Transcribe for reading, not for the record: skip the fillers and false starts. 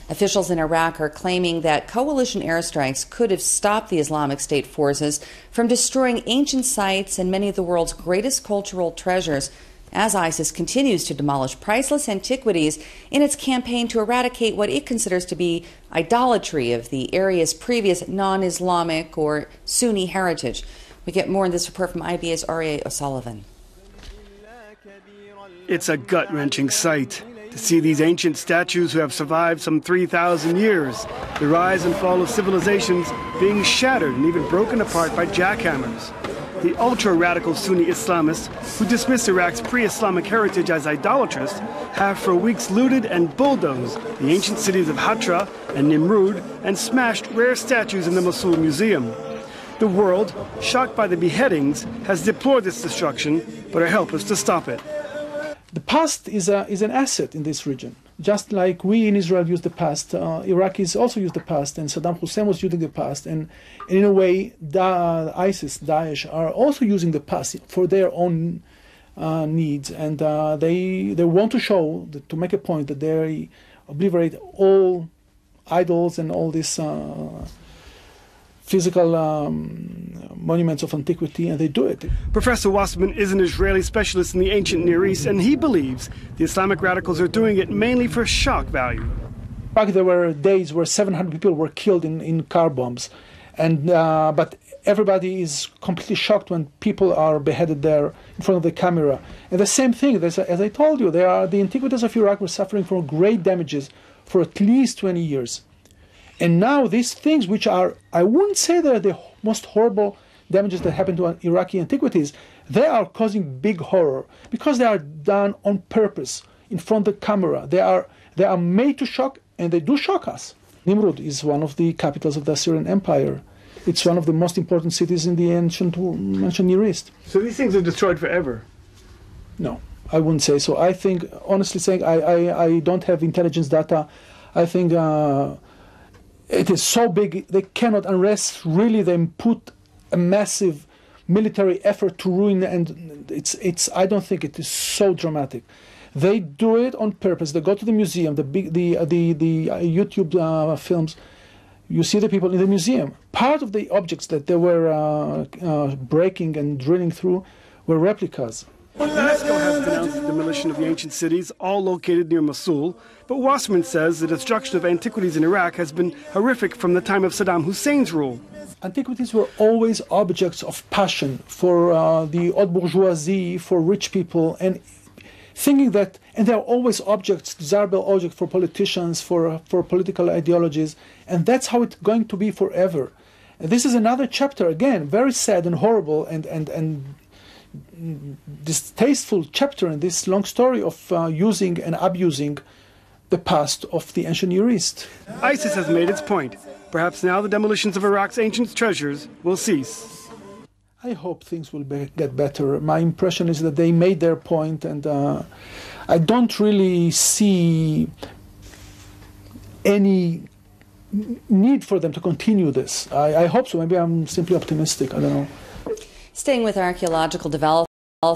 Officials in Iraq are claiming that coalition airstrikes could have stopped the Islamic State forces from destroying ancient sites and many of the world's greatest cultural treasures, as ISIS continues to demolish priceless antiquities in its campaign to eradicate what it considers to be idolatry of the area's previous non-Islamic or Sunni heritage. We get more in this report from IBA's R.A. O'Sullivan. It's a gut-wrenching sight to see these ancient statues who have survived some 3,000 years, the rise and fall of civilizations being shattered and even broken apart by jackhammers. The ultra-radical Sunni Islamists who dismiss Iraq's pre-Islamic heritage as idolatrous have for weeks looted and bulldozed the ancient cities of Hatra and Nimrud and smashed rare statues in the Mosul Museum. The world, shocked by the beheadings, has deplored this destruction, but are helpless to stop it. The past is an asset in this region. Just like we in Israel use the past, Iraqis also use the past, and Saddam Hussein was using the past. And in a way, ISIS, Daesh, are also using the past for their own needs. And they want to show, to make a point, that they obliterate all idols and all these physical monuments of antiquity, and they do it. Professor Wasserman is an Israeli specialist in the ancient Near East, and he believes the Islamic radicals are doing it mainly for shock value. There were days where 700 people were killed in car bombs, and but everybody is completely shocked when people are beheaded there in front of the camera. And the same thing, as I told you, the antiquities of Iraq were suffering from great damages for at least 20 years. And now these things, which are, I wouldn't say they're the most horrible damages that happen to Iraqi antiquities, they are causing big horror because they are done on purpose in front of the camera. They are made to shock, and they do shock us. Nimrud is one of the capitals of the Assyrian Empire. It's one of the most important cities in the ancient Near East. So these things are destroyed forever? No, I wouldn't say so. I think, honestly saying, I don't have intelligence data. I think it is so big, they cannot, unless really they put a massive military effort to ruin, and I don't think it is so dramatic. They do it on purpose. They go to the museum, the YouTube films. You see the people in the museum. Part of the objects that they were breaking and drilling through were replicas. UNESCO has denounced the demolition of the ancient cities, all located near Mosul, but Wasserman says the destruction of antiquities in Iraq has been horrific from the time of Saddam Hussein's rule. Antiquities were always objects of passion for the haute bourgeoisie, for rich people, and thinking that, and they are always objects, desirable objects for politicians, for political ideologies, and that's how it's going to be forever. And this is another chapter, again, very sad and horrible and distasteful chapter in this long story of using and abusing the past of the ancient Near East. ISIS has made its point. Perhaps now the demolitions of Iraq's ancient treasures will cease. I hope things will get better. My impression is that they made their point, and I don't really see any need for them to continue this. I hope so. Maybe I'm simply optimistic. I don't know. Staying with archaeological development.